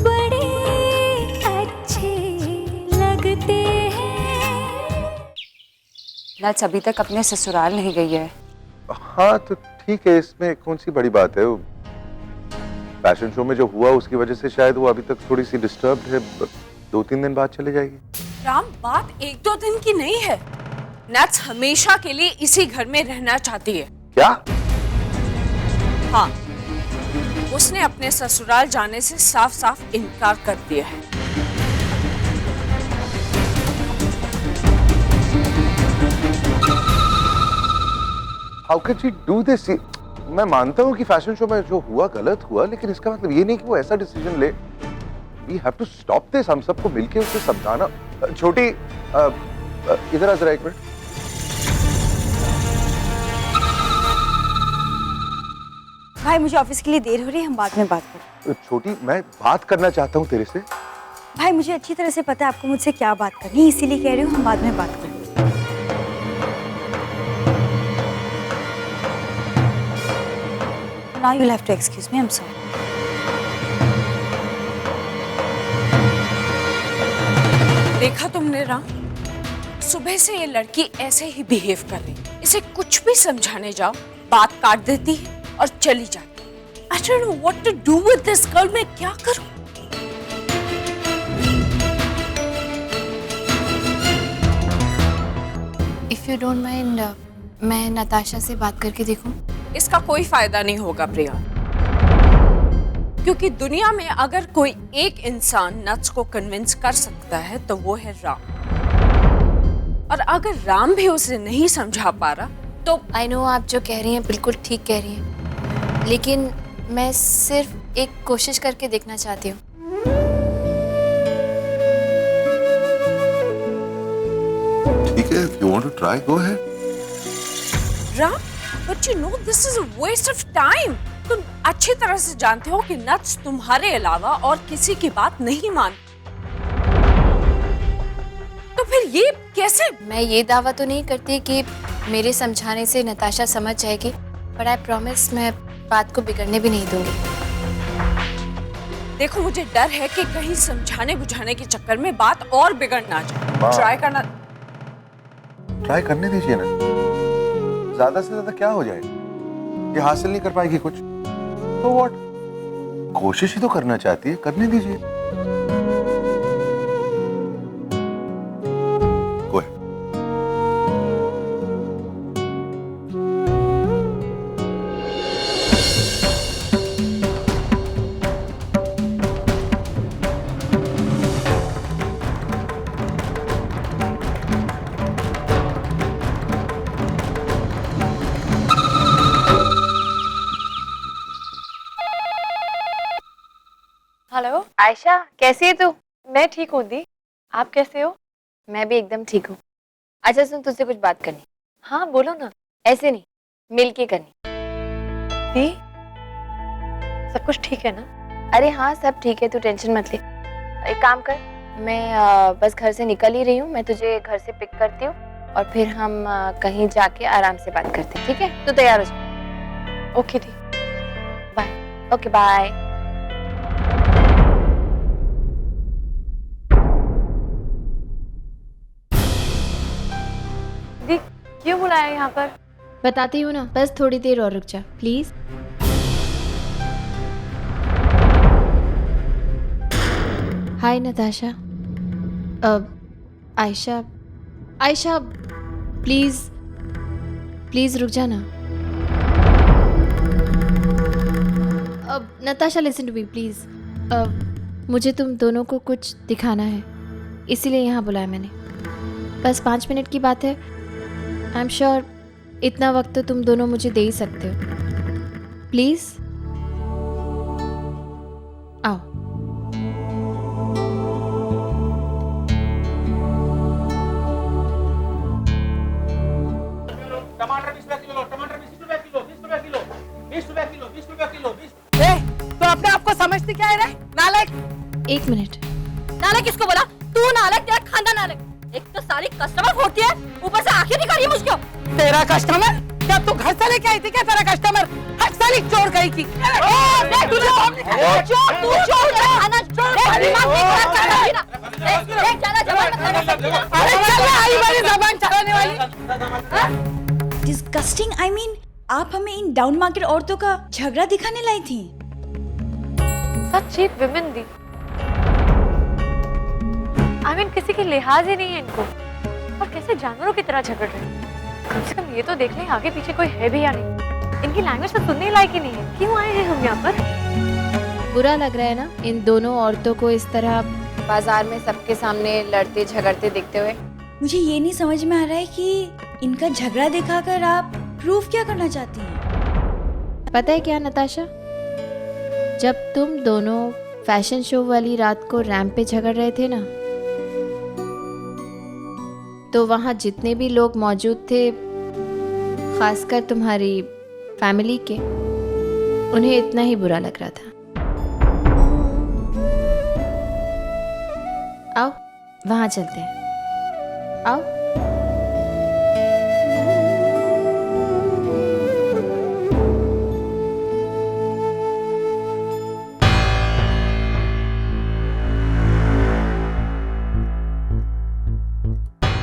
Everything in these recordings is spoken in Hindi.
बड़े अच्छे लगते हैं। नट्स अभी तक अपने ससुराल नहीं गई है। हाँ तो ठीक है, इसमें कौन सी बड़ी बात है। फैशन शो में जो हुआ उसकी वजह से शायद वो अभी तक थोड़ी सी डिस्टर्ब्ड है। 2-3 दिन बाद चले जाएगी। राम, बात 1-2 दिन की नहीं है। नट्स हमेशा के लिए इसी घर में रहना चाहती है। क्या? हाँ, उसने अपने ससुराल जाने से साफ साफ इनकार कर दिया है। How can she do this? मैं मानता हूँ कि फैशन शो में जो हुआ गलत हुआ, लेकिन इसका मतलब ये नहीं कि वो ऐसा डिसीजन ले। We have to stop this। हम सबको मिलके उसे समझाना। छोटी इधर आ जरा एक मिनट। भाई मुझे ऑफिस के लिए देर हो रही है, हम बाद में बात करें। छोटी, मैं बात करना चाहता हूँ तेरे से। भाई मुझे अच्छी तरह से पता है आपको मुझसे क्या बात करनी है, इसीलिए कह रही हूँ हम बाद में बात करें। Now you'll have to excuse me, I'm sorry. देखा तुमने राम, सुबह से ये लड़की ऐसे ही बिहेव कर रही। इसे कुछ भी समझाने जाओ, बात काट देती है और चली जाती है। I don't know what to do with this girl। मैं क्या करूं? If you don't mind, मैं नताशा से बात करके देखूं? इसका कोई फायदा नहीं होगा प्रिया, क्योंकि दुनिया में अगर कोई एक इंसान नट्स को कन्विंस कर सकता है तो वो है राम। और अगर राम भी उसे नहीं समझा पा रहा तो आई नो आप जो कह रही हैं बिल्कुल ठीक कह रही हैं, लेकिन मैं सिर्फ एक कोशिश करके देखना चाहती हूँ। ठीक है, if you want to try, go ahead। Ram, but you know this is a waste of time। तुम अच्छी तरह से जानते हो कि नट्स तुम्हारे अलावा और किसी की बात नहीं मानती, तो फिर ये कैसे? मैं ये दावा तो नहीं करती कि मेरे समझाने से नताशा समझ जाएगी, पर आई प्रॉमिस मैं बात को बिगड़ने भी नहीं दूंगी। देखो, मुझे डर है कि कहीं समझाने बुझाने के चक्कर में बात और बिगड़ ना जाए। ट्राई करने दीजिए ना, ज्यादा से ज्यादा क्या हो जाए। ये हासिल नहीं कर पाएगी कुछ तो व्हाट, कोशिश ही तो करना चाहती है, करने दीजिए। कोई हेलो आयशा, कैसी है तू? मैं ठीक हूँ दी, आप कैसे हो? मैं भी एकदम ठीक हूँ। अच्छा सुन, तुझसे कुछ बात करनी। हाँ बोलो ना। ऐसे नहीं, मिल के करनी। दी, सब कुछ ठीक है ना? अरे हाँ सब ठीक है, तू टेंशन मत ले। एक काम कर, मैं बस घर से निकल ही रही हूँ, मैं तुझे घर से पिक करती हूँ और फिर हम कहीं जाके आराम से बात करते हैं, ठीक है? तू तैयार हो जा। ओके दी, बाय। Okay bye. दी क्यों बुलाया यहाँ पर? बताती हूँ ना, बस थोड़ी देर और रुक जा please. Hi Natasha. Ayesha, Ayesha please please रुक जा ना। Natasha listen to me please. मुझे तुम दोनों को कुछ दिखाना है, इसीलिए यहाँ बुलाया मैंने। बस 5 मिनट की बात है। आई एम श्योर इतना वक्त तो तुम दोनों मुझे दे ही सकते हो। प्लीज आओ। टमाटर 20 रुपए किलो, टमाटर 20 रुपए किलो, 20 रुपए किलो, 20 रुपए किलो, 20 रुपए किलो, 20। तो अपने आप को समझती क्या है रे नालायक? 1 मिनट। नालायक किसको बोला? तू नालायक, तेरा खानदान नालायक। एक तो सारी कस्टमर होती है, ऊपर से आंखें दिखा रही है मुझको। तेरा कस्टमर? क्या तू घर से लेके आई थी क्या तेरा कस्टमर? हक साली चोर गई की। तू चोर, खाना चोर। अरे चल आई वाली जबान चलाने वाली। डिस्गस्टिंग। आई मीन आप हमें इन डाउन मार्केट औरतों का झगड़ा दिखाने लाई थी। सच चीप विमेन दी। आई मीन किसी की लिहाज ही नहीं है इनको, और कैसे जानवरों की तरह झगड़ रहे हैं। कम से कम ये तो देख लें आगे पीछे कोई है भी या नहीं। इनकी लैंग्वेज तो सुनने लायक ही नहीं है। क्यों आए हैं हम यहाँ पर? बुरा लग रहा है ना इन दोनों औरतों को इस तरह बाजार में सबके सामने लड़ते झगड़ते देखते हुए। मुझे ये नहीं समझ में आ रहा है कि इनका झगड़ा दिखाकर आप प्रूफ क्या करना चाहती हैं? पता है क्या नताशा, जब तुम दोनों फैशन शो वाली रात को रैंप पे झगड़ रहे थे ना, तो वहाँ जितने भी लोग मौजूद थे, खासकर तुम्हारी फैमिली के, उन्हें इतना ही बुरा लग रहा था। आओ वहाँ चलते हैं, आओ।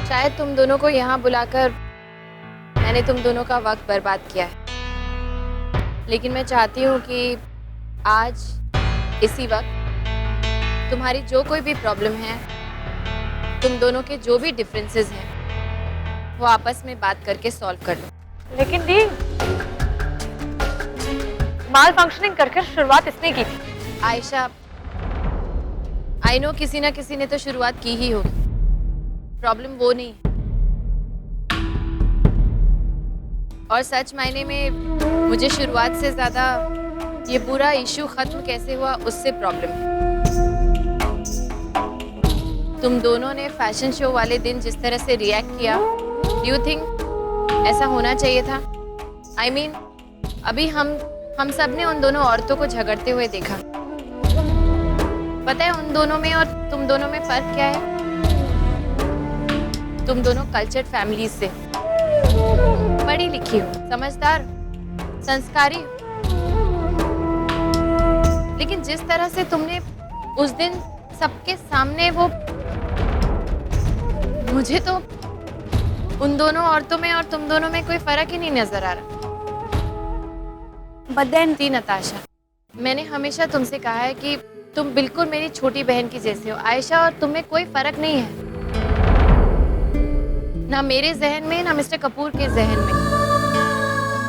शायद तुम दोनों को यहाँ बुलाकर मैंने तुम दोनों का वक्त बर्बाद किया है, लेकिन मैं चाहती हूँ कि आज इसी वक्त तुम्हारी जो कोई भी प्रॉब्लम है, तुम दोनों के जो भी डिफरेंसेस हैं, वो आपस में बात करके सॉल्व कर लो। लेकिन दी माल फंक्शनिंग करके शुरुआत इसने की थी। आयशा, आई नो किसी ना किसी ने तो शुरुआत की ही होगी, प्रॉब्लम वो नहीं। और सच मायने में मुझे शुरुआत से ज्यादा ये पूरा इशू खत्म कैसे हुआ उससे प्रॉब्लम है। तुम दोनों ने फैशन शो वाले दिन जिस तरह से रिएक्ट किया, डू यू थिंक ऐसा होना चाहिए था? आई मीन अभी हम सब ने उन दोनों औरतों को झगड़ते हुए देखा। पता है उन दोनों में और तुम दोनों में फर्क क्या है? तुम दोनों कल्चर्ड फैमिली से, पढ़ी लिखी हो, समझदार, संस्कारी हो, लेकिन जिस तरह से तुमने उस दिन सबके सामने वो, मुझे तो उन दोनों औरतों में और तुम दोनों में कोई फर्क ही नहीं नजर आ रहा। बदन थी नताशा, मैंने हमेशा तुमसे कहा है कि तुम बिल्कुल मेरी छोटी बहन की जैसे हो आयशा, और तुम्हें कोई फर्क नहीं है, ना मेरे जहन में ना मिस्टर कपूर के जहन में।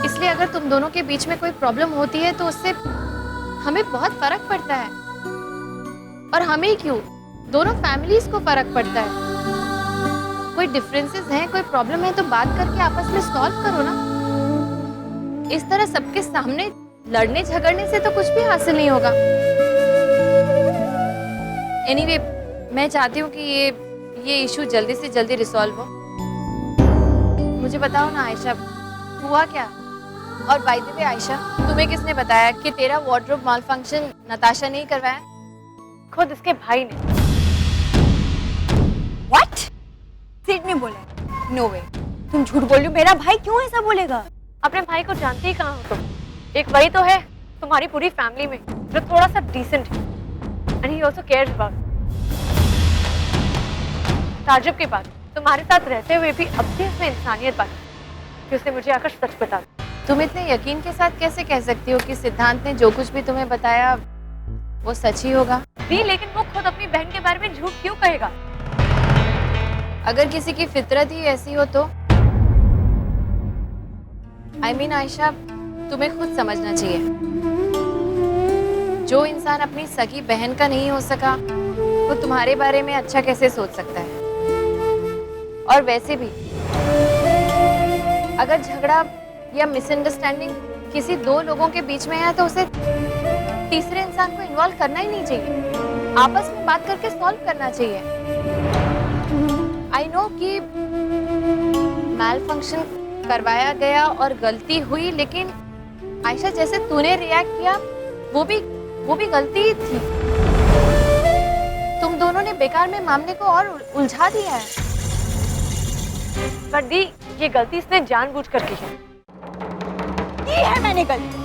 इसलिए अगर तुम दोनों के बीच में कोई प्रॉब्लम होती है तो उससे हमें बहुत फर्क पड़ता है, और हमें क्यों, दोनों फैमिलीज को फर्क पड़ता है। कोई डिफरेंसेस हैं, कोई प्रॉब्लम है तो बात करके आपस में सॉल्व करो ना। इस तरह सबके सामने लड़ने झगड़ने से तो कुछ भी हासिल नहीं होगा। एनीवे, मैं चाहती हूँ कि ये इशू जल्दी से जल्दी रिसॉल्व हो। मुझे बताओ ना आयशा, हुआ क्या? और बाय द वे आयशा, तुम्हें किसने बताया कि तेरा वार्डरोब माल फंक्शन नताशा नहीं करवाया? खुद इसके भाई ने। व्हाट? सिड ने बोला? नो वे, तुम झूठ बोल रही हो। मेरा भाई क्यों ऐसा बोलेगा? अपने भाई को जानती ही कहाँ हो तुम? एक वही तो है तुम्हारी पूरी फैमिली में जो थोड़ा सा डिसेंट है, and he also cares about. ताज्जुब की बात, तुम्हारे साथ रहते हुए भी अब भी इसमें इंसानियत बाकी कि उसने मुझे आकर सच बता दिया। तुम इतने यकीन के साथ कैसे कह सकती हो कि सिद्धांत ने जो कुछ भी तुम्हें बताया वो सच ही होगा? नहीं, लेकिन वो खुद अपनी बहन के बारे में झूठ क्यों कहेगा? अगर किसी की फितरत ही ऐसी हो तो आई मीन आयशा, तुम्हें खुद समझना चाहिए, जो इंसान अपनी सगी बहन का नहीं हो सका वो तुम्हारे बारे में अच्छा कैसे सोच सकता है? और वैसे भी अगर झगड़ा या मिसअंडरस्टैंडिंग किसी दो लोगों के बीच में है तो उसे तीसरे इंसान को इन्वॉल्व करना ही नहीं चाहिए, आपस में बात करके सॉल्व करना चाहिए। आई नो कि मैल फंक्शन करवाया गया और गलती हुई, लेकिन आयशा जैसे तूने रिएक्ट किया वो भी गलती ही थी। तुम दोनों ने बेकार में मामले को और उलझा दिया है। पर दी, ये गलती इसने जानबूझकर की है। की है मैंने गलती?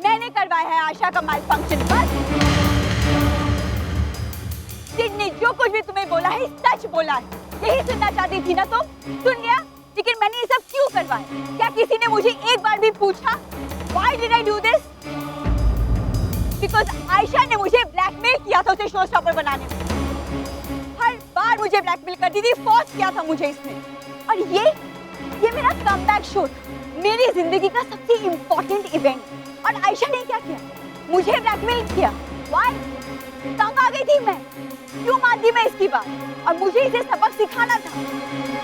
मैंने करवाया है आशा का माल फंक्शन। बस जो कुछ भी तुम्हें बोला है सच बोला है। यही सुनना चाहती थी ना तुम, सुन लिया। लेकिन मैंने ये सब क्यों करवाया? क्या किसी ने मुझे एक बार भी पूछा Why did I do this? Because Ayesha ने मुझे ब्लैकमेल किया था उसे शो स्टॉपर बनाने में। हर बार मुझे ब्लैकमेल करती थी, फोर्स किया था मुझे इसने। और ये मेरा कमबैक शो था, मेरी जिंदगी का सबसे इम्पोर्टेंट इवेंट। और आयशा ने क्या किया? मुझे ब्लैकमेल किया। Why? तंग आ गई थी मैं, क्यों मानती मैं इसकी बात? और मुझे इसे सबक सिखाना था,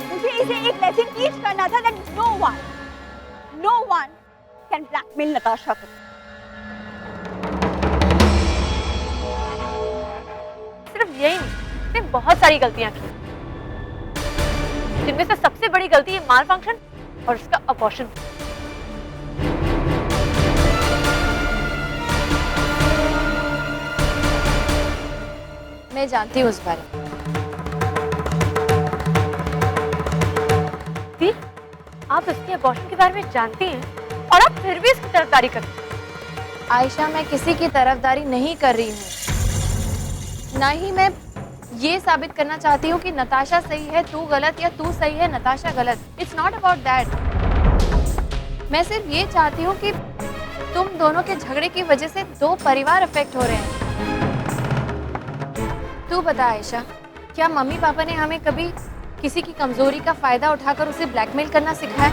मुझे इसे एक लेसन टीच करना था that no one can blackmail Natasha को। सिर्फ यही नहीं, इसने बहुत सारी गलतियां की, जिनमें से सबसे बड़ी गलती है माल फंक्शन और उसका अबॉर्शन। मैं जानती हूँ उस बारे में। दी, आप इसके अबॉर्शन के बारे में जानती हैं और आप फिर भी इसकी तरफदारी करती हैं। आयशा, मैं किसी की तरफदारी नहीं कर रही हूँ, ना ही मैं ये साबित करना चाहती हूँ कि नताशा सही है तू गलत या तू सही है नताशा गलत। It's not about that. मैं सिर्फ ये चाहती हूँ कि तुम दोनों के झगड़े की वजह से दो परिवार अफेक्ट हो रहे हैं। तू बता आयशा, क्या मम्मी पापा ने हमें कभी किसी की कमजोरी का फायदा उठाकर उसे ब्लैकमेल करना सिखाया?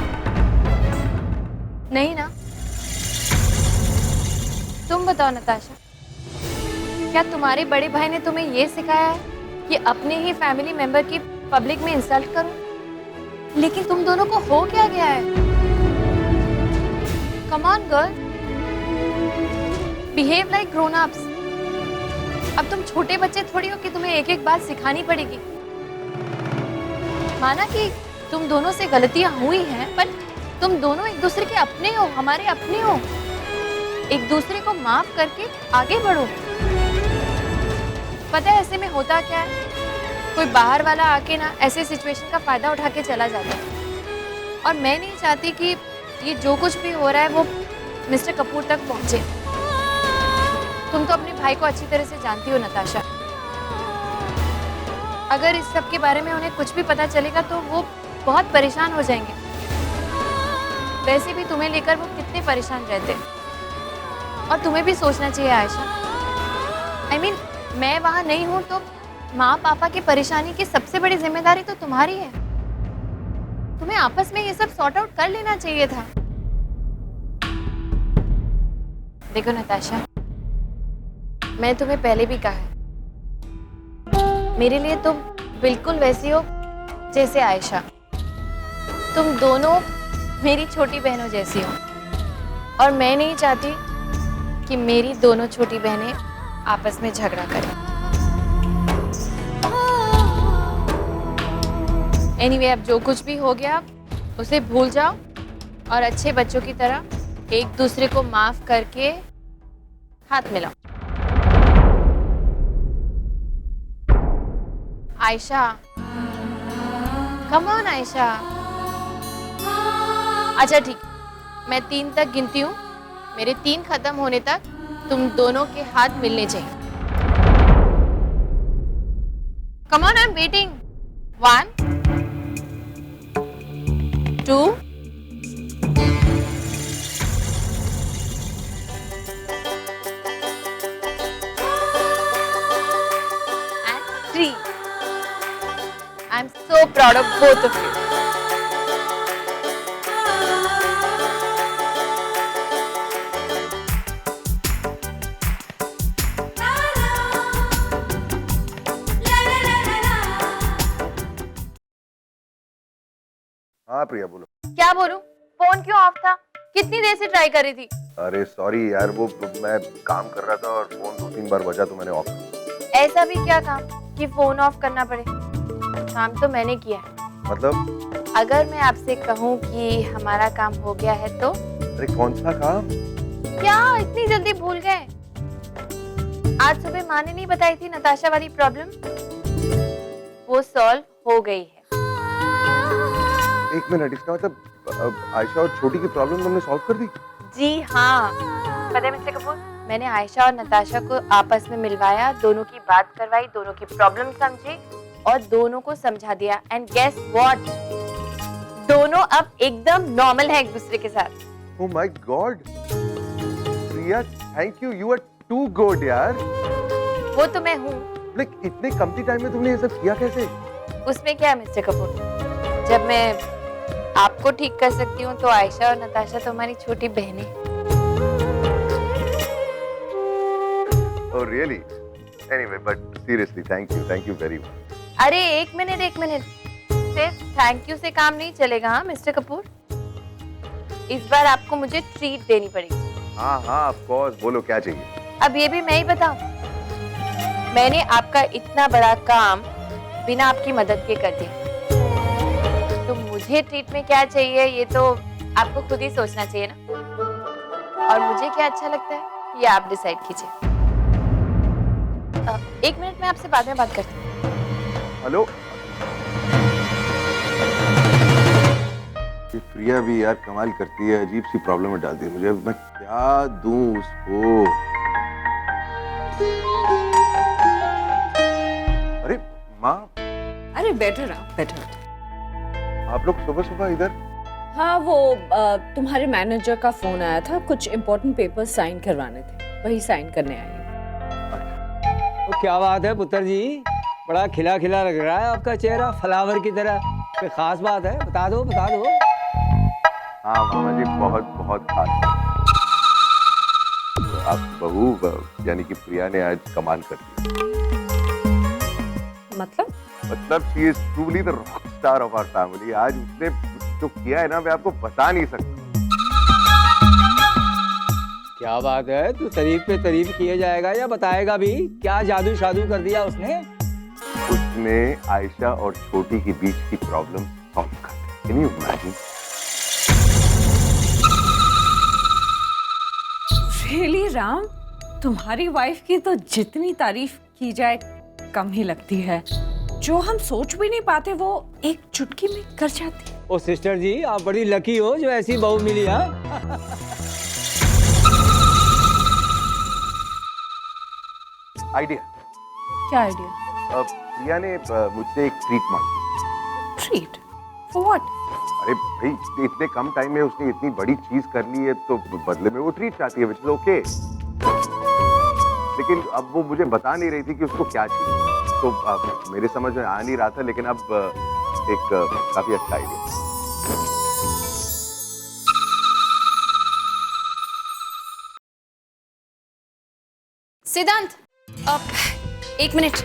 नहीं ना। तुम बताओ नताशा, क्या तुम्हारे बड़े भाई ने तुम्हें ये सिखाया है कि अपने ही फैमिली मेंबर की पब्लिक में इंसल्ट करो? लेकिन तुम दोनों को हो क्या गया है? Come on girl, behave like grown ups. अब तुम छोटे बच्चे थोड़ी हो कि तुम्हें एक एक बात सिखानी पड़ेगी। माना कि तुम दोनों से गलतियां हुई हैं, पर तुम दोनों एक दूसरे के अपने हो, हमारे अपने हो। एक दूसरे को माफ करके आगे बढ़ो। पता है ऐसे में होता क्या है? कोई बाहर वाला आके ना ऐसे सिचुएशन का फायदा उठा के चला जाता है। और मैं नहीं चाहती कि ये जो कुछ भी हो रहा है वो मिस्टर कपूर तक पहुंचे। तुम तो अपने भाई को अच्छी तरह से जानती हो नताशा। अगर इस सब के बारे में उन्हें कुछ भी पता चलेगा तो वो बहुत परेशान हो जाएंगे। वैसे भी तुम्हें लेकर वो कितने परेशान रहते हैं। और तुम्हें भी सोचना चाहिए आयशा। I mean, मैं वहां नहीं हूं तो माँ पापा की परेशानी की सबसे बड़ी जिम्मेदारी तो तुम्हारी है। तुम्हें आपस में ये सब सॉर्ट आउट कर लेना चाहिए था। देखो नताशा, मैं तुम्हें पहले भी कहा है, मेरे लिए तुम बिल्कुल वैसी हो जैसे आयशा। तुम दोनों मेरी छोटी बहनों जैसी हो और मैं नहीं चाहती कि मेरी दोनों छोटी बहनें आपस में झगड़ा करें। एनीवे, अब जो कुछ भी हो गया उसे भूल जाओ और अच्छे बच्चों की तरह एक दूसरे को माफ करके हाथ मिलाओ। Ayesha, come on Ayesha. अच्छा ठीक, मैं 3 तक गिनती हूँ। मेरे 3 खत्म होने तक तुम दोनों के हाथ मिलने चाहिए। Come on, I am waiting. 1 2 and 3. I'm so proud of both of you. हाँ प्रिया बोलो। क्या बोलूं? फोन क्यों ऑफ था? कितनी देर से ट्राई कर रही थी? अरे सॉरी यार, वो मैं काम कर रहा था और फोन 2-3 बार बजा तो मैंने ऑफ कर दिया। ऐसा भी क्या काम कि फोन ऑफ करना पड़े? काम तो मैंने किया है। मतलब? अगर मैं आपसे कहूँ कि हमारा काम हो गया है तो? अरे कौन सा काम? क्या इतनी जल्दी भूल गए? आज सुबह माँ ने नहीं बताई थी नताशा वाली प्रॉब्लम? वो सॉल्व हो गई है। 1 मिनट, इसका मतलब आयशा और छोटी की प्रॉब्लम तुमने सॉल्व कर दी? जी हाँ। पता है मिस्टर कपूर, मैंने आयशा और नताशा को आपस में मिलवाया, दोनों की बात करवाई, दोनों की प्रॉब्लम समझी और दोनों को समझा दिया। एंड गेस व्हाट, दोनों अब एकदम नॉर्मल है एक दूसरे के साथ। Oh my god Priya, thank you, you are too good यार। वो तो मैं हूँ, लाइक इतने कम टाइम में तुमने ये सब किया कैसे? उसमें क्या है मिस्टर कपूर, जब मैं आपको ठीक कर सकती हूँ तो आयशा और नताशा तो हमारी छोटी बहनें। Oh really? Anyway, but seriously, thank you very much. अरे एक मिनट, सिर्फ थैंक यू से काम नहीं चलेगा हाँ मिस्टर कपूर, इस बार आपको मुझे ट्रीट देनी पड़ेगी। हाँ ऑफ कोर्स, बोलो क्या चाहिए? अब ये भी मैं ही बताऊं, मैंने आपका इतना बड़ा काम बिना आपकी मदद के कर दिया, तो मुझे ट्रीट में क्या चाहिए ये तो आपको खुद ही सोचना चाहिए ना, और मुझे क्या अच्छा लगता है ये आप डिसाइड कीजिए। एक मिनट में आपसे बाद में बात करती हूँ। हेलो, ये प्रिया भी यार कमाल करती है, अजीब सी प्रॉब्लम में डाल दी मुझे। मैं क्या दूं उसको? अरे माँ, अरे बैठो ना, बैठो। आप लोग सुबह सुबह इधर? हाँ वो तुम्हारे मैनेजर का फोन आया था, कुछ इम्पोर्टेंट पेपर्स साइन करवाने थे, वही साइन करने आए। तो क्या बात है पुत्र जी, बड़ा खिला खिला लग रहा है आपका चेहरा, फ्लावर की तरह। कोई खास बात है? बता दो। हाँ मामा जी, बहुत खास। आप बहू यानी कि प्रिया ने आज कमाल कर दिया। मतलब she is truly the rock star of our family. आज उसने जो किया है ना, मैं आपको बता नहीं सकता। क्या बात है, तू तारीफ पे तारीफ किए जाएगा या बताएगा भी? क्या जादू शादू कर दिया उसने? उसने आयशा और छोटी के बीच की प्रॉब्लम सॉल्व कर दी। Can you imagine? Really Ram, तुम्हारी वाइफ की तो जितनी तारीफ की जाए कम ही लगती है। जो हम सोच भी नहीं पाते वो एक चुटकी में कर जाती है। ओ सिस्टर जी, आप बड़ी लकी हो जो ऐसी बहू मिली। हाँ आइडिया। क्या आइडिया? प्रिया ने मुझसे एक ट्रीट मांगी। ट्रीट? For what? अरे भाई, इतने कम टाइम में उसने इतनी बड़ी चीज कर ली है, तो बदले में वो ट्रीट चाहती है, व्हिच इज ओके। लेकिन अब वो मुझे बता नहीं रही थी कि उसको क्या चाहिए, तो मेरे समझ में आ नहीं रहा था। लेकिन अब एक काफी अच्छा आइडिया। सिद्धांत, एक मिनट,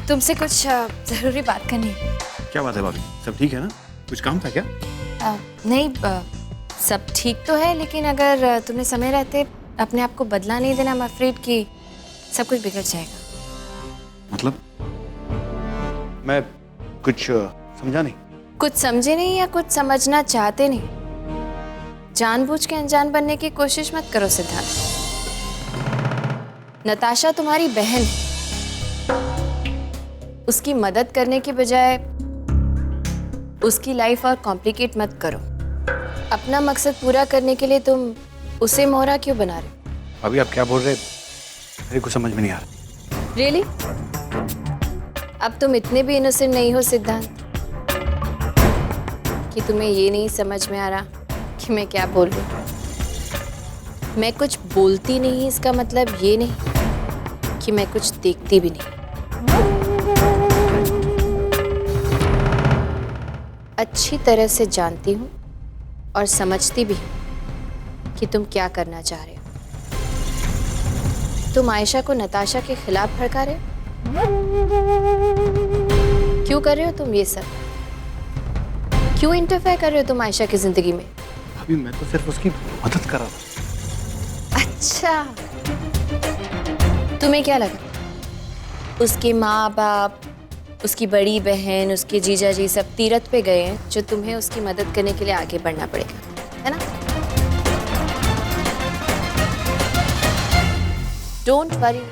तुमसे कुछ जरूरी बात करनी है। क्या बात है भाभी, सब ठीक है ना? कुछ काम था क्या? नहीं, सब ठीक तो है, लेकिन अगर तुम्हें समय रहते अपने आप को बदला नहीं देना, मैं अफ्रेड कि सब कुछ बिगड़ जाएगा। मतलब मैं कुछ समझा नहीं। कुछ समझे नहीं या कुछ समझना चाहते नहीं, जानबूझ के अनजान बनने की कोशिश मत करो सिद्धांत। नताशा तुम्हारी बहन है, उसकी मदद करने के बजाय उसकी लाइफ और कॉम्प्लिकेट मत करो। अपना मकसद पूरा करने के लिए तुम उसे मोहरा क्यों बना रहे हो? अभी आप क्या बोल रहे, मेरे को समझ में नहीं आ रहा। रियली? अब तुम इतने भी इनोसेंट नहीं हो सिद्धांत कि तुम्हें ये नहीं समझ में आ रहा कि मैं क्या बोल रही हूँ। मैं कुछ बोलती नहीं, इसका मतलब ये नहीं कि मैं कुछ देखती भी नहीं। अच्छी तरह से जानती हूँ और समझती भी हूँ कि तुम क्या करना चाह रहे हो। तुम आयशा को नताशा के खिलाफ भड़का रहे हो। क्यों कर रहे हो तुम ये सब? क्यों इंटरफेयर कर रहे हो तुम आयशा की जिंदगी में? अभी मैं तो सिर्फ उसकी मदद कर रहा था। अच्छा, तुम्हें क्या लगा उसके माँ बाप, उसकी बड़ी बहन, उसके जीजा जी सब तीरथ पे गए हैं, जो तुम्हें उसकी मदद करने के लिए आगे बढ़ना पड़ेगा, है ना? डोंट वरी,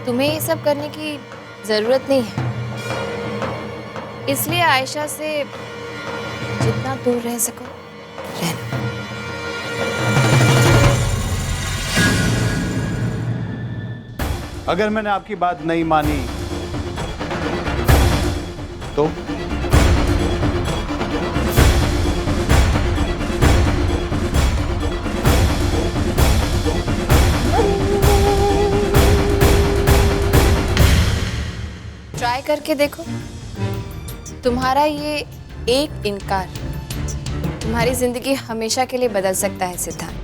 तुम्हें ये सब करने की जरूरत नहीं है। इसलिए आयशा से जितना दूर रह सको रहना। अगर मैंने आपकी बात नहीं मानी तो ट्राई करके देखो। तुम्हारा ये एक इनकार तुम्हारी जिंदगी हमेशा के लिए बदल सकता है सिद्धांत।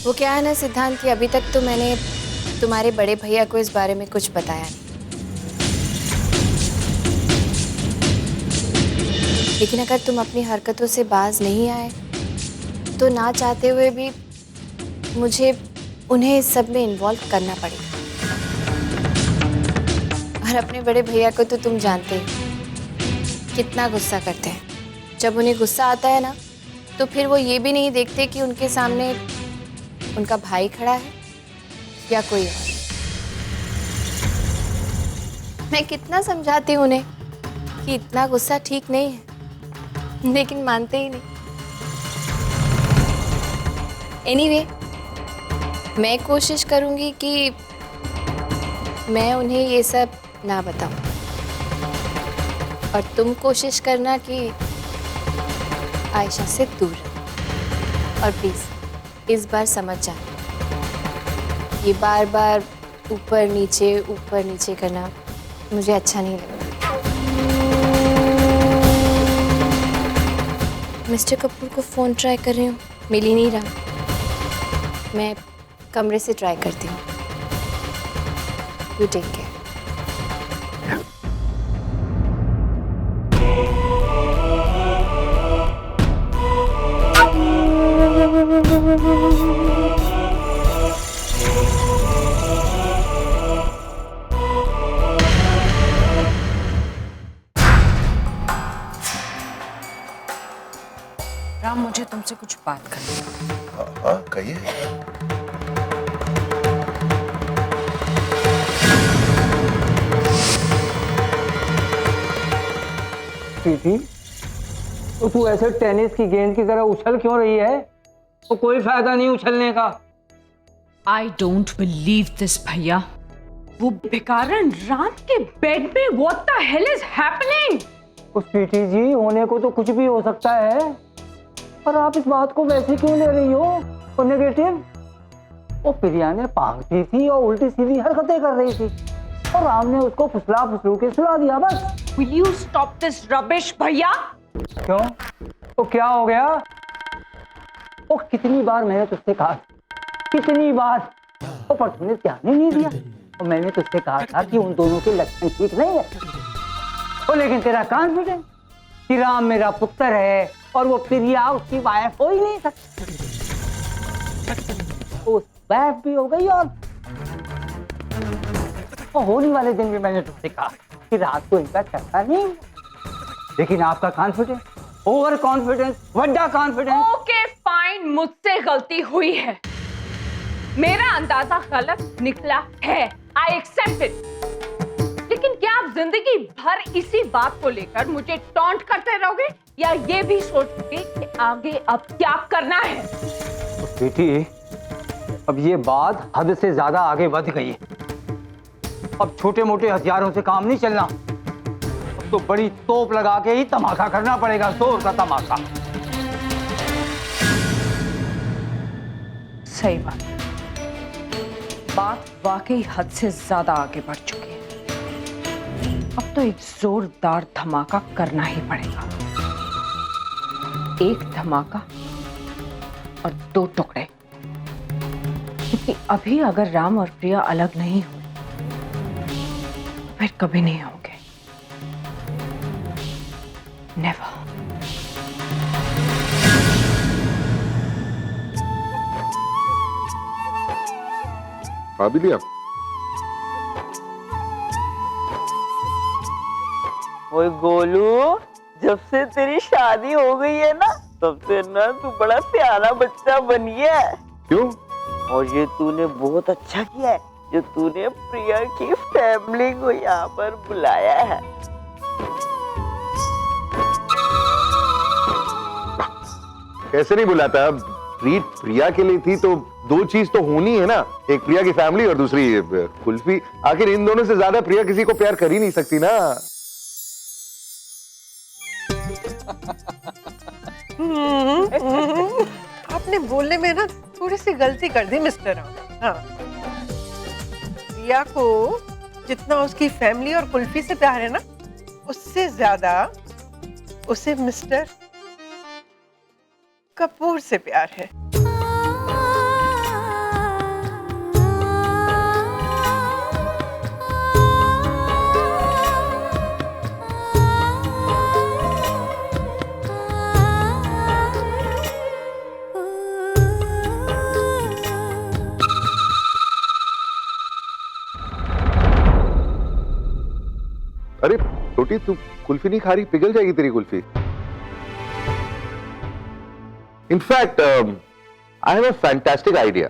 वो क्या है ना सिद्धांत कि अभी तक तो मैंने तुम्हारे बड़े भैया को इस बारे में कुछ बताया नहीं, लेकिन अगर तुम अपनी हरकतों से बाज नहीं आए तो ना चाहते हुए भी मुझे उन्हें इस सब में इन्वॉल्व करना पड़ेगा। और अपने बड़े भैया को तो तुम जानते हो कितना गुस्सा करते हैं। जब उन्हें गुस्सा आता है ना तो फिर वो ये भी नहीं देखते कि उनके सामने उनका भाई खड़ा है या कोई और। मैं कितना समझाती हूँ उन्हें कि इतना गुस्सा ठीक नहीं है, लेकिन मानते ही नहीं। एनीवे, मैं कोशिश करूंगी कि मैं उन्हें ये सब ना बताऊं, और तुम कोशिश करना कि आयशा से दूर रहो। और प्लीज इस बार समझ जाना, ये बार बार ऊपर नीचे करना मुझे अच्छा नहीं लगता। मिस्टर कपूर को फ़ोन ट्राई कर रही हूँ, मिल ही नहीं रहा। मैं कमरे से ट्राई करती हूँ। You take care. राम, मुझे तुमसे कुछ बात करनी है। हाँ कहिए। प्रीति, तो तू ऐसे टेनिस की गेंद की तरह उछल क्यों रही है? तो कोई फायदा नहीं उछलने का। I don't believe this, भैया। वो भिखारन राम के बेड में what the hell is happening? उस प्रीति जी, होने को तो कुछ भी हो सकता है, पर आप इस बात को वैसे क्यों ले रही हो? वो नेगेटिव। वो प्रिया ने भागती थी और उल्टी सीधी हरकतें कर रही थी और राम ने उसको फुसला फुसलू के सुला दिया बस। Will you stop this rubbish, भैया? क्यों? तो क्या हो गया? वो कितनी बार मैंने तुझसे कहा, कितनी बार, तो पर तुमने ध्यान ही नहीं दिया। और मैंने तुझसे कहा था कि उन दोनों के लक्षण ठीक नहीं है। तो लेकिन तेरा कॉन्फिडेंस कि राम मेरा पुत्र है और वो प्रिया उसकी वाइफ हो ही नहीं सकती, वो वाइफ भी हो गई। और होली वाले दिन भी मैंने तुझसे कहा कि रात को इनका चक्का नहीं, लेकिन आपका कॉन्फिडेंस, ओवर कॉन्फिडेंस, बड़ा कॉन्फिडेंस। ओके फाइन, मुझसे गलती हुई है, मेरा अंदाजा गलत निकला है, आई एक्सेप्ट इट। लेकिन क्या आप जिंदगी भर इसी बात को लेकर मुझे टॉन्ट करते रहोगे या ये भी सोचोगे कि आगे अब क्या करना है? बेटी, अब ये बात हद से ज्यादा आगे बढ़ गई है। अब छोटे मोटे हथियारों से काम नहीं चलना, अब तो बड़ी तोप लगा के ही धमाका करना पड़ेगा, जोर का धमाका। सही बात वाकई हद से ज्यादा आगे बढ़ चुकी है। अब तो एक जोरदार धमाका करना ही पड़ेगा। एक धमाका और दो टुकड़े, क्योंकि अभी अगर राम और प्रिया अलग नहीं हुए फिर कभी नहीं होंगे। नेवर। खा भी लिया? ओए गोलू, जब से तेरी शादी हो गई है ना, तब से ना तू बड़ा प्यारा बच्चा बनी है। क्यों? और ये तूने बहुत अच्छा किया है जो तूने प्रिया की फैमिली को यहाँ पर बुलाया है। कैसे नहीं बुलाता? ट्रीट प्रिया के लिए थी तो दो चीज तो होनी है ना, एक प्रिया की फैमिली और दूसरी कुल्फी। आखिर इन दोनों से ज्यादा प्रिया किसी को प्यार कर ही नहीं सकती ना। आपने बोलने में ना थोड़ी सी गलती कर दी मिस्टर राम। हाँ, प्रिया को जितना उसकी फैमिली और कुल्फी से प्यार है ना, उससे ज्यादा उसे मिस्टर कपूर से प्यार है। अरे छोटी, तू कुल्फी नहीं खा रही? पिघल जाएगी तेरी kulfi. In fact I have a fantastic idea.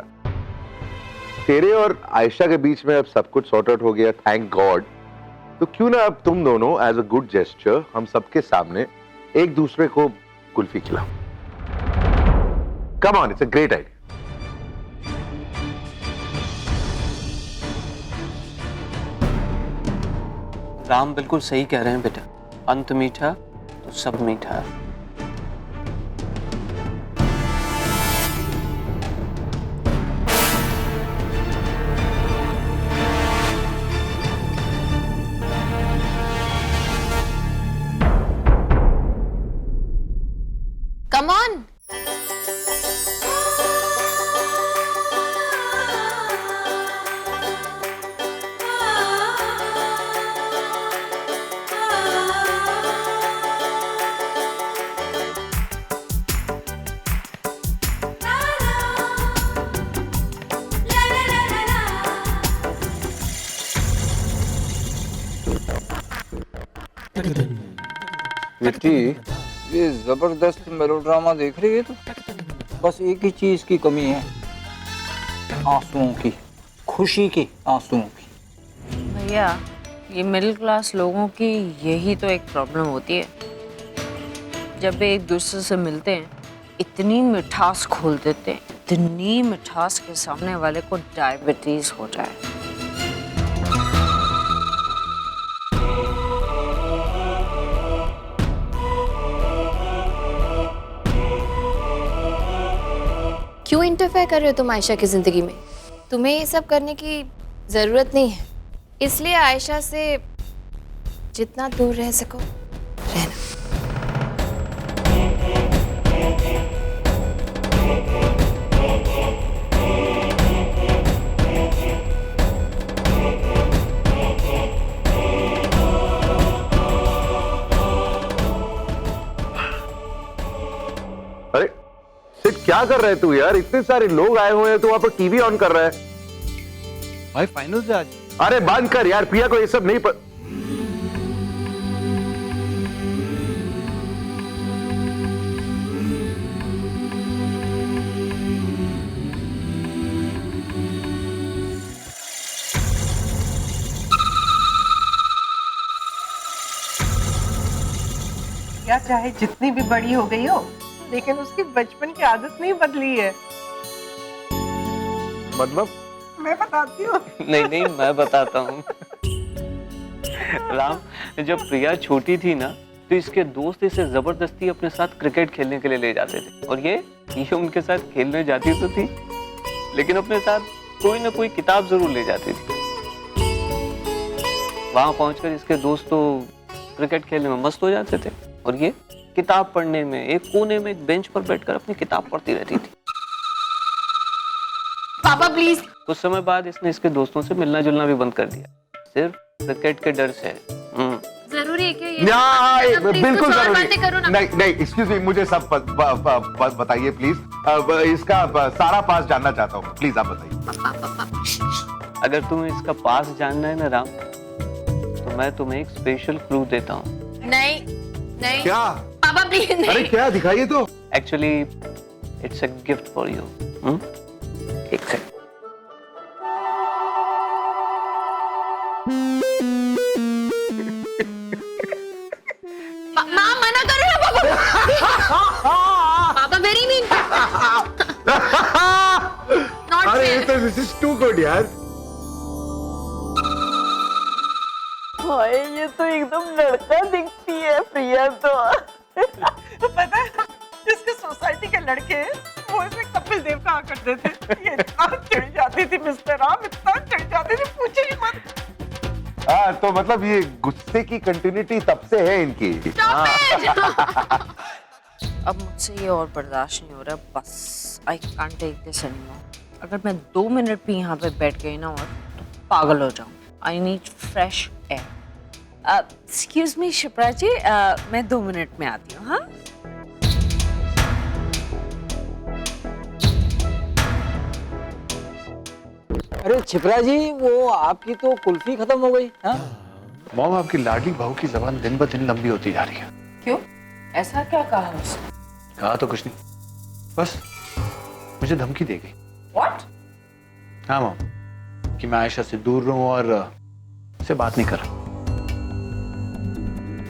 तेरे और आयशा के बीच में अब सब कुछ सॉर्ट आउट हो गया, थैंक गॉड। तो क्यों ना अब तुम दोनों एज अ गुड जेस्चर हम सबके सामने एक दूसरे को कुल्फी खिलाओ। Come on, it's a great idea. Ram बिल्कुल सही कह रहे हैं बेटा, अंत मीठा तो सब मीठा है। Come on. बेटी, ये जबरदस्त मेलोड्रामा देख रही है तो बस एक ही चीज की कमी है, आंसुओं की, खुशी के आंसुओं की। भैया, ये मिडिल क्लास लोगों की यही तो एक प्रॉब्लम होती है। जब वे एक दूसरे से मिलते हैं इतनी मिठास खोल देते हैं, इतनी मिठास के सामने वाले को डायबिटीज हो जाए। क्यों इंटरफेयर कर रहे हो तुम आयशा की जिंदगी में? तुम्हें ये सब करने की जरूरत नहीं है, इसलिए आयशा से जितना दूर रह सको रहना। अरे सिर्फ क्या कर रहे तू यार? इतने सारे लोग आए हुए हैं, तो वहां पर टीवी ऑन कर रहा है। भाई फाइनल से आज। अरे बंद कर यार, प्रिया को ये सब नहीं या चाहे जितनी भी बड़ी हो गई हो, लेकिन उसकी बचपन की आदत नहीं बदली है। मतलब मैं बताती हूँ। नहीं नहीं, मैं बताता हूँ। राम, जब प्रिया छोटी थी ना, तो इसके दोस्त इसे जबरदस्ती अपने साथ क्रिकेट खेलने के लिए ले जाते थे, और ये उनके साथ खेलने जाती तो थी, लेकिन अपने साथ कोई ना कोई किताब जरूर ले जाती थी। वहां पहुंचकर इसके दोस्त तो क्रिकेट खेलने में मस्त हो जाते थे, और ये किताब पढ़ने में एक कोने में एक बेंच पर बैठकर अपनी किताब पढ़ती रहती थी। पापा प्लीज। कुछ समय बाद इसने इसके दोस्तों से मिलना जुलना भी बंद कर दिया, सिर्फ क्रिकेट के डर से। जरूरी है क्या ये? नहीं, बिल्कुल कुछ और जरूरी बातें करो ना। नहीं, एक्सक्यूज मी, मुझे सब बताइए प्लीज। इसका सारा पास जानना चाहता हूँ, प्लीज आप बताइए। अगर तुम्हें इसका पास जानना है ना राम, तो मैं तुम्हें एक स्पेशल क्लू देता हूँ। नहीं नहीं क्या? पापा प्लीज नहीं। अरे क्या, दिखाइए तो। Actually it's a gift for you. एक सेकंड। माँ मना करो ना पापा। पापा मैं very mean. Not अरे fair. ये तो दिस इज टू गुड यार। हाय ये तो एकदम लड़का दिखती है प्रिया तो। पता है जिसके सोसाइटी के लड़के वो इसमें कपिल देव कहा करते थे। ये इतना चिढ़ जाती थी मिस्टर राम, इतना चिढ़ जाती थी पूछे ही मत। हाँ तो मतलब ये गुस्से की कंटिन्यूटी तब से है इनकी। अब मुझसे ये और बर्दाश्त नहीं हो रहा, बस I can't take this anymore. अगर मैं 2 मिनट भी यहाँ पे बैठ गई ना और तो पागल हो जाऊँ। I need fresh air. Excuse me Shipra ji, मैं 2 मिनट में आती हूँ। हाँ अरे छिपरा जी, वो आपकी तो कुल्फी खत्म हो गई। हाँ मॉम आपकी लाडली बहू की जबान दिन ब दिन लंबी होती जा रही है। क्यों, ऐसा क्या कहा उसने? कहा तो कुछ नहीं, बस मुझे धमकी दे गई। What? हाँ मॉम, कि मैं आयशा से दूर रहूं और से बात नहीं कर रहा।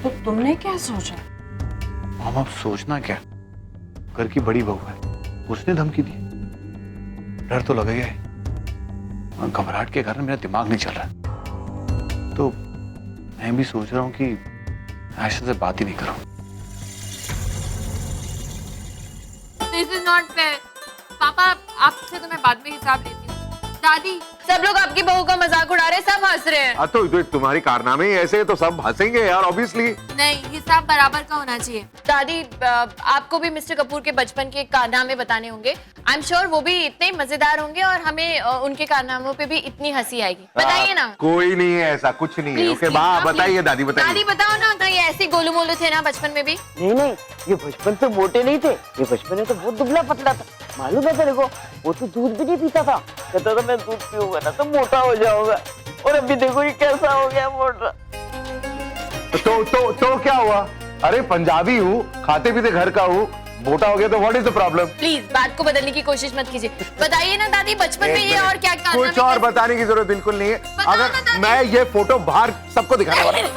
तो तुमने क्या सोचा? मॉम अब सोचना क्या, घर की बड़ी बहू है, उसने धमकी दी, डर तो लगेगा ही। और घबराहट के कारण मेरा दिमाग नहीं चल रहा, तो मैं भी सोच रहा हूँ कि आयशा से बात ही नहीं करूं। This is not fair. पापा आपसे तो मैं बाद में हिसाब लेती हूँ। दादी, सब लोग आपकी बहू का मजाक उड़ा रहे हैं, सब हंस रहे हैं। तो तुम्हारी कारनामे ही ऐसे है तो सब हंसेंगे यार, ऑब्वियसली। नहीं, हिसाब बराबर का होना चाहिए। दादी, आपको भी मिस्टर कपूर के बचपन के कारनामे बताने होंगे। आई एम श्योर वो भी इतने मजेदार होंगे और हमें उनके कारनामों पे भी इतनी हंसी आएगी। बताइए ना। कोई नहीं है ऐसा, कुछ नहीं है। ओके बताइए दादी, बताइए। दादी बताओ ना, कहीं ऐसे गोलू मोलू थे ना बचपन में भी? नहीं, ये बचपन से मोटे नहीं थे, ये बचपन में तो बहुत दुबला पतला था। मालूम है तेरे को, वो तो दूध भी नहीं पीता था, कहता था मैं दूध पीऊंगा ना तो मोटा हो जाऊंगा। और अभी देखो ये कैसा हो गया मोटा। तो क्या हुआ? अरे पंजाबी हूँ, खाते पीते घर का हूँ, मोटा हो गया तो what is the problem? Please बात को बदलने की कोशिश मत कीजिए। बताइए ना दादी, बचपन में ये और क्या कारनामे? कुछ और बताने की जरूरत बिल्कुल नहीं है। अगर मैं ये फोटो बाहर सबको दिखाने वाला हूं।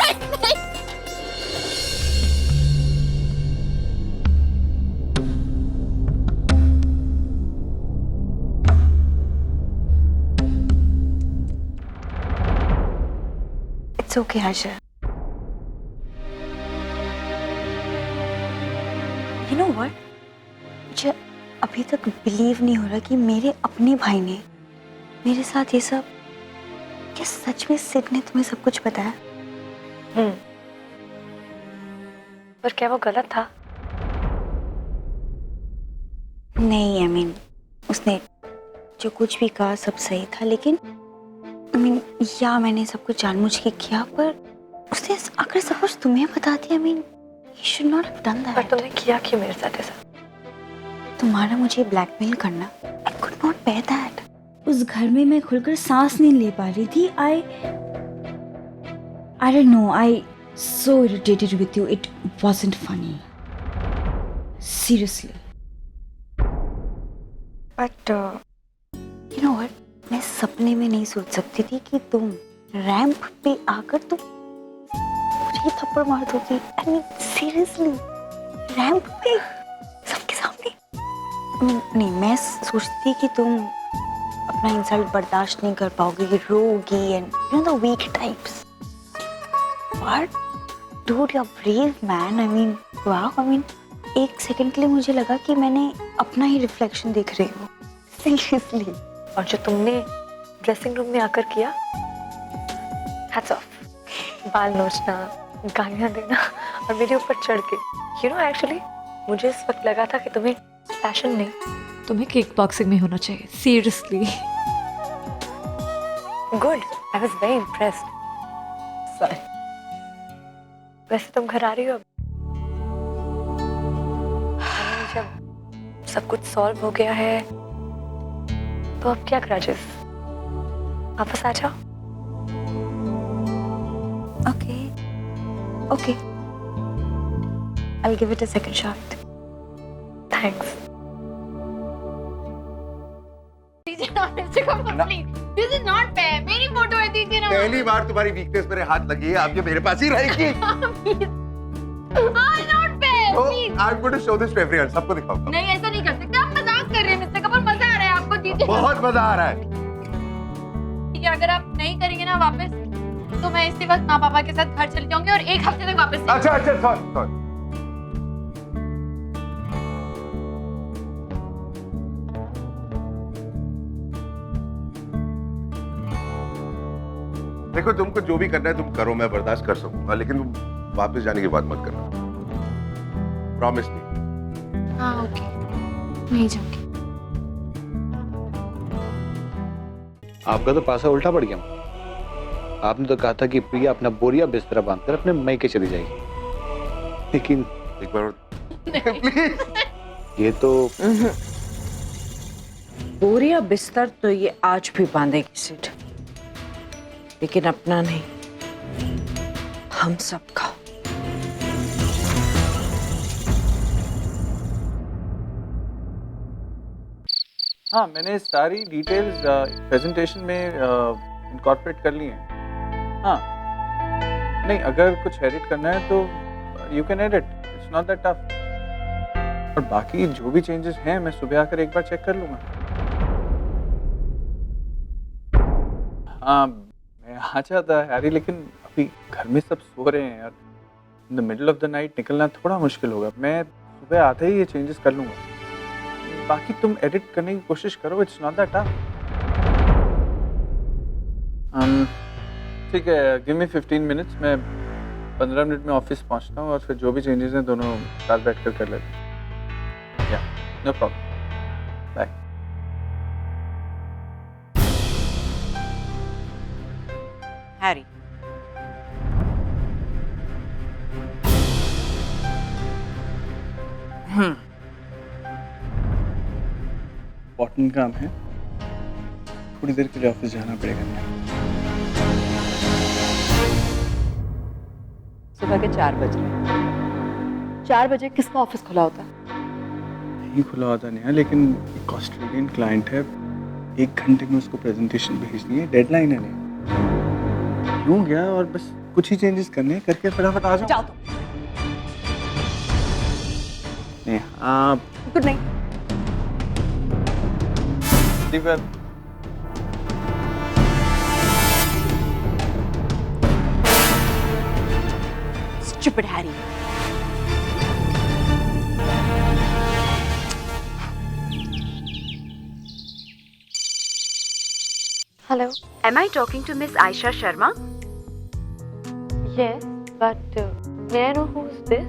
It's okay Ayesha. You know what, मुझे अभी तक बिलीव नहीं हो रहा कि मेरे अपने भाई ने मेरे साथ ये सब, क्या सच में सिड ने तुम्हें सब कुछ बताया? पर क्या वो गलत था? नहीं, आई मीन उसने जो कुछ भी कहा सब सही था, लेकिन आई मीन या मैंने सब कुछ जानबूझ के किया, पर उसने अगर सब कुछ तुम्हें बता दिया, I mean you should not have done that. पर तुमने किया क्यों मेरे साथ ऐसा? तुम्हारा मुझे ब्लैकमेल करना, I could not bear that. उस घर में मैं खुलकर सांस नहीं ले पा रही थी। I don't know, I so irritated with you. It wasn't funny. Seriously. But you know what? मैं सपने में नहीं सोच सकती थी कि तुम रैंप पे आकर तुम मुझे थप्पड़ मार दोगी। I mean seriously, रैंप पे सबके सामने। I mean, नहीं, मैं सोचती कि तुम अपना इंसल्ट बर्दाश्त नहीं कर पाओगी, रोगी and you know the weak types. What? Dude, you're brave man. I mean, wow. I mean, एक सेकंड के लिए मुझे लगा कि मैंने अपना ही रिफ्लेक्शन देख रही हूँ। Seriously. और जो तुमने ड्रेसिंग रूम में आकर किया, hats off. बाल नोचना, गालियाँ देना और मेरे ऊपर चढ़ के, you know actually, मुझे इस वक्त लगा था कि तुम्हें पैशन नहीं, तुम्हें किक बॉक्सिंग में होना चाहिए। Seriously. Good. I was very impressed. Sorry. वैसे तुम घर आ रही हो अब? जब सब कुछ सॉल्व हो गया है तो अब क्या ग्रजेस? वापस आ जाओ। Okay. I'll give it a second shot. Thanks. This is not fair. मेरी फोटो है, दीजिए ना। पहली बार तुम्हारी वीकनेस मेरे हाथ लगी है, अब ये मेरे पास ही रहेगी। Not fair. So, I'm going to show this to everyone. सबको दिखाऊंगा। नहीं, ऐसा नहीं बहुत मजा आ रहा है। ठीक है, अगर आप नहीं करेंगे ना वापस तो मैं इसी वक्त माँ पापा के साथ घर चली जाऊंगी और 1 हफ्ते तक वापस नहीं। अच्छा सॉरी। देखो तुमको जो भी करना है तुम करो, मैं बर्दाश्त कर सकूंगा, लेकिन तुम वापस जाने की बात मत करना। Promise me. हाँ ओके, नहीं जाऊंगी। आपका तो पासा उल्टा पड़ गया। आपने तो कहा था कि प्रिया अपना बोरिया बिस्तरा बांधकर अपने मैके चली जाएगी, लेकिन एक बार प्लीज। ये तो बोरिया बिस्तर तो ये आज भी बांधेगी सिड, लेकिन अपना नहीं, हम सबका। हाँ, मैंने सारी डिटेल्स प्रेजेंटेशन में इनकॉर्पोरेट कर ली हैं। हाँ, नहीं अगर कुछ एडिट करना है तो you can edit, it's not that tough. और बाकी जो भी चेंजेस हैं मैं सुबह आकर एक बार चेक कर लूँगा। हाँ, मैं आ जाता हैरी, लेकिन अभी घर में सब सो रहे हैं यार। In the middle of the night निकलना थोड़ा मुश्किल होगा। मैं सुबह आते ही ये चेंजेस कर लूँगा। बाकी तुम एडिट करने की कोशिश करो, इट्स नॉट दैट टफ। ठीक है, गिव मी 15 मिनट्स, मैं 15 मिनट में ऑफिस पहुंचता हूँ और फिर जो भी चेंजेस हैं दोनों साथ बैठकर कर लेते हैं। या no problem, bye. Harry, important काम है, थोड़ी देर के लिए ऑफिस जाना पड़ेगा। सुबह के 4 बजे। 4 बजे किसका ऑफिस खुला होता है? नहीं खुला होता नहीं है, लेकिन एक ऑस्ट्रेलियन क्लाइंट है, 1 घंटे में उसको प्रेजेंटेशन भेजनी है, डेडलाइन है। नहीं यूँ गया और बस कुछ ही चेंजेस करने हैं, करके फटाफट आ जाओ। नहीं आप good night. Stupid Harry. Hello. Am I talking to Miss Aisha Sharma? Yes, but may I know who's this?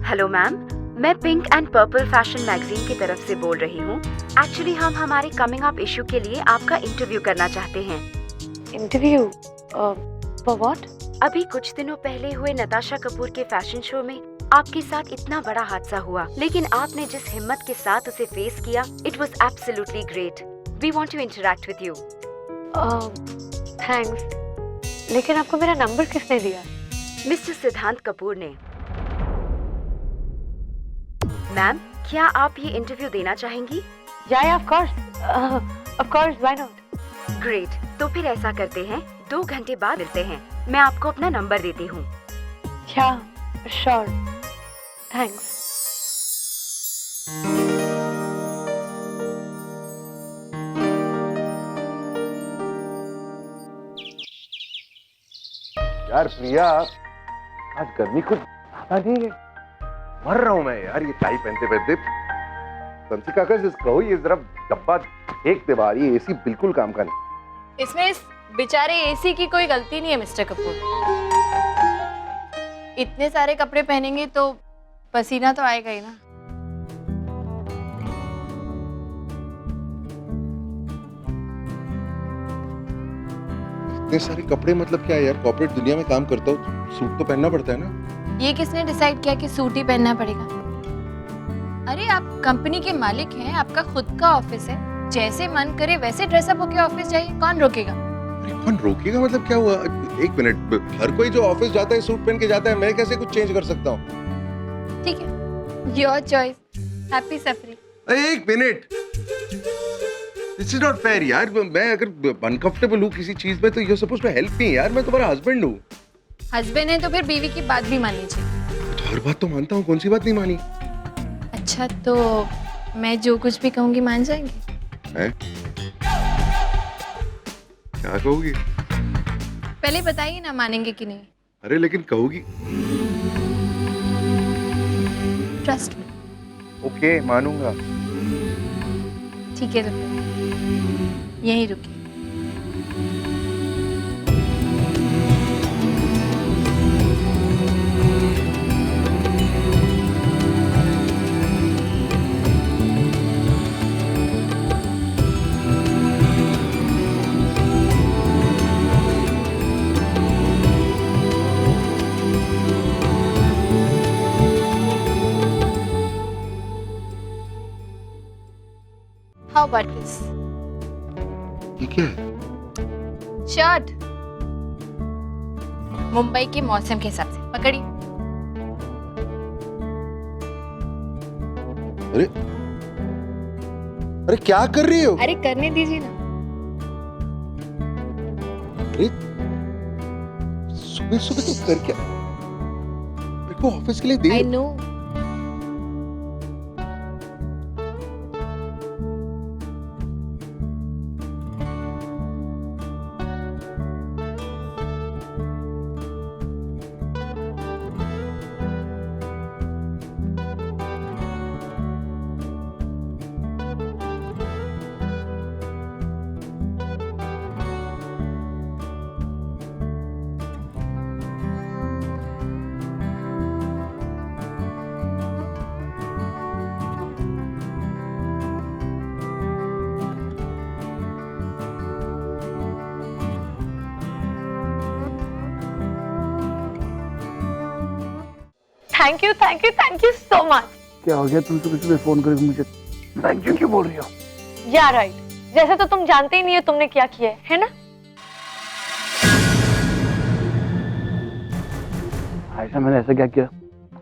Hello ma'am, मैं pink and purple fashion magazine की तरफ से बोल रही हूँ। एक्चुअली हम हमारे कमिंग अप इशू के लिए आपका इंटरव्यू करना चाहते हैं। Interview? For what? अभी कुछ दिनों पहले हुए नताशा कपूर के फैशन शो में आपके साथ इतना बड़ा हादसा हुआ, लेकिन आपने जिस हिम्मत के साथ उसे फेस किया, it was absolutely great. We want to interact with you. Thanks. लेकिन आपको मेरा नंबर किसने दिया? मिस्टर सिद्धांत कपूर ने। मैम, क्या आप ये इंटरव्यू देना चाहेंगी? Yeah, of course, why not? Great, तो फिर ऐसा करते हैं, 2 घंटे बाद मिलते हैं। मैं आपको अपना नंबर देती हूँ। Yeah, sure. Thanks. यार प्रिया, आज गर्मी कुछ ज्यादा नहीं है, मर रहा हूँ मैं यार ये टाई पहनते पहनते। बंसी काका जिस कहो ये जरा डब्बा फेंक दे बाहर, ये एसी बिल्कुल काम का नहीं। इसमें इस बेचारे एसी की कोई गलती नहीं है मिस्टर कपूर। इतने सारे कपड़े पहनेंगे तो पसीना तो आएगा ही ना। इतने सारे कपड़े मतलब क्या है यार, कॉर्पोरेट दुनिया में काम करता हूँ, सूट तो पहनना पड़ता है ना। ये किसने डिसाइड किया कि सूट ही पहनना पड़ेगा? अरे आप कंपनी के मालिक हैं, आपका खुद का ऑफिस है, जैसे मन करे वैसे ड्रेसअप होके ऑफिस जाइए, कौन रोकेगा? अरे कौन रोकेगा मतलब क्या हुआ? एक मिनट, हर कोई जो ऑफिस जाता है सूट पहन के जाता है, मैं कैसे कुछ चेंज कर सकता हूँ? ठीक है, योर चॉइस, हैप्पी सफरी। एक minute, this is not fair यार। मैं अगर अनकंफर्टेबल हूँ किसी चीज में तो you suppose to help me यार, मैं तुम्हारा हस्बैंड हूँ। हस्बैंड है तो फिर बीवी की बात भी माननी चाहिए। तो हर बात तो मानता हूँ, कौन सी बात नहीं मानी? अच्छा तो मैं जो कुछ भी कहूँगी मान जाएंगे? हैं? क्या कहोगी? पहले बताइए ना, मानेंगे कि नहीं? अरे लेकिन कहोगी। Trust me. ओके, मानूंगा। ठीक है, तो फिर यहीं रुकिए। How about this? ये क्या है? शर्ट मुंबई के मौसम के हिसाब से पकड़िए। अरे अरे क्या कर रही हो? अरे करने दीजिए ना। अरे सुबह सुबह तुम कर क्या? मेरे को ऑफिस के लिए I there. know. Thank you so much. क्या हो गया? तुम सुबह सुबह फोन करके मुझे थैंक यू क्यों बोल रही हो? या राइट, जैसे तो तुम जानते ही नहीं हो तुमने क्या किया है ना? आयशा, मैंने ऐसा क्या किया?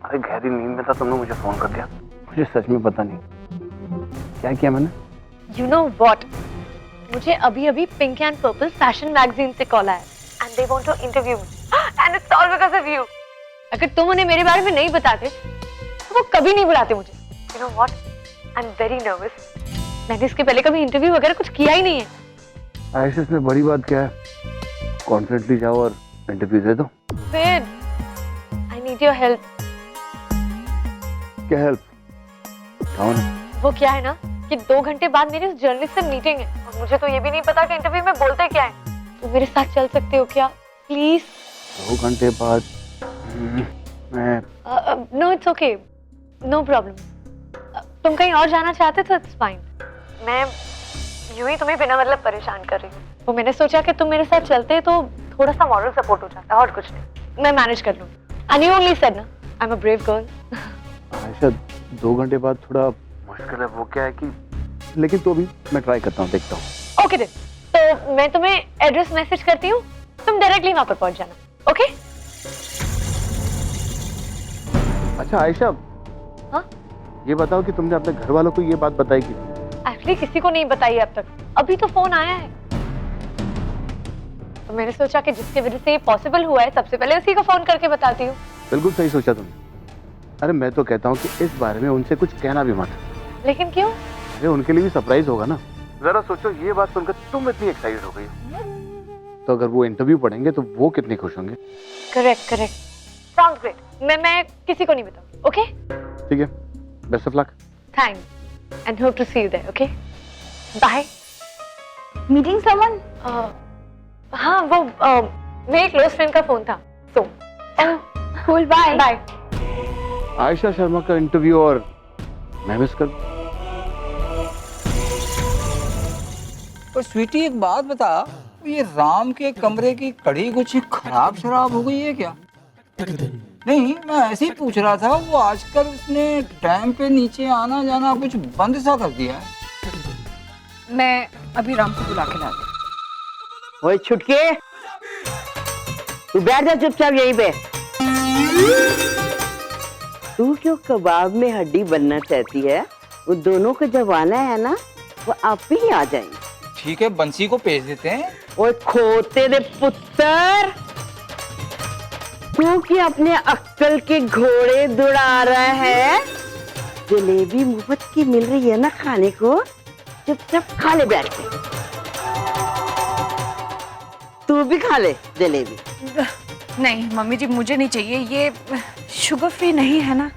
अरे गहरी नींद में था, तुमने मुझे फोन कर दिया। मुझे सच में पता नहीं क्या किया मैंने। यू नो व्हाट, मुझे अभी अभी pink and purple fashion magazine से कॉल आया and they want to interview me and it's all because of you. अगर तुम उन्हें मेरे बारे में नहीं बताते तो वो कभी नहीं बुलाते मुझे। You know what, I am very nervous. मैंने इसके पहले कभी इंटरव्यू वगैरह कुछ किया ही नहीं है। आयशा, इसमें बड़ी बात क्या है? कॉन्फिडेंटली जाओ और इंटरव्यू दे दो। फिर आई नीड योर हेल्प। क्या हेल्प? बताओ ना। वो क्या है ना कि 2 घंटे बाद मेरी उस जर्नलिस्ट से मीटिंग है और मुझे तो ये भी नहीं पता कि इंटरव्यू में बोलते क्या है। तो मेरे साथ चल सकते हो क्या प्लीज? 2 घंटे बाद? मैं no it's okay, no problem. तुम कहीं और जाना चाहते तो इट्स फाइन। मैं यूं ही तुम्हें बिना मतलब परेशान कर रही हूँ, तो मैंने सोचा कि तुम मेरे साथ चलते तो थोड़ा सा मॉरल सपोर्ट हो जाता, और कुछ नहीं। मैं मैनेज कर लूँ। एंड यू ओनली सेड ना I am a brave girl. Ayesha, 2 घंटे बाद थोड़ा मुश्किल है। वो क्या है कि, लेकिन तो अभी मैं ट्राई करता हूँ, देखता हूँ। ओके देन, तो मैं तुम्हें एड्रेस मैसेज करती हूँ, तुम डायरेक्टली वहां पर पहुंच जाना। ओके? अच्छा आयशा, हाँ? ये बताओ कि तुमने अपने घर वालों को ये बात बताई कि? एक्चुअली किसी को नहीं बताई अब तक, अभी तो फोन आया है। तो मैंने सोचा कि जिसकी वजह से ये पॉसिबल हुआ है सबसे पहले उसी को फोन करके बताती हूँ। बिल्कुल सही सोचा तुमने। अरे मैं तो कहता हूँ कि इस बारे में उनसे कुछ कहना भी मत। लेकिन क्यों? अरे उनके लिए भी सरप्राइज होगा ना। जरा सोचो, ये बात सुनकर तुम इतनी एक्साइटेड हो गई, तो अगर वो इंटरव्यू पढ़ेंगे तो वो कितने खुश होंगे। Correct correct, sounds great. मैं किसी को नहीं बताऊंगी। ओके? ठीक है, best of luck. Thanks and hope to see you there. Okay, bye. Meeting someone? हाँ, वो मेरे क्लोज फ्रेंड का फोन था। So cool, bye bye. Ayesha Sharma का इंटरव्यू और मैं मिस कर। पर स्वीटी, एक बात बता, ये राम के कमरे की कड़ी कुछ खराब शराब हो गई है क्या? नहीं, मैं ऐसे ही पूछ रहा था। वो आजकल उसने डैम पे नीचे आना जाना कुछ बंद सा कर दिया है। मैं अभी राम को बुला के लाती हूँ। ओए छुटके, तू बैठ जा चुपचाप यहीं पे। तू क्यों कबाब में हड्डी बनना चाहती है? वो दोनों को जब आना है ना, वो आप ही आ जाएंगे। ठीक है, बंसी को भेज देते हैं। ओए खोते दे पुत्र, तू क्या अपने अक्कल के घोड़े दौड़ा रहा है? जलेबी मुफ्त की मिल रही है ना खाने को, चुपचाप खा ले बैठ के। तू भी खा ले जलेबी। नहीं मम्मी जी मुझे नहीं चाहिए, ये शुगर फ्री नहीं है ना।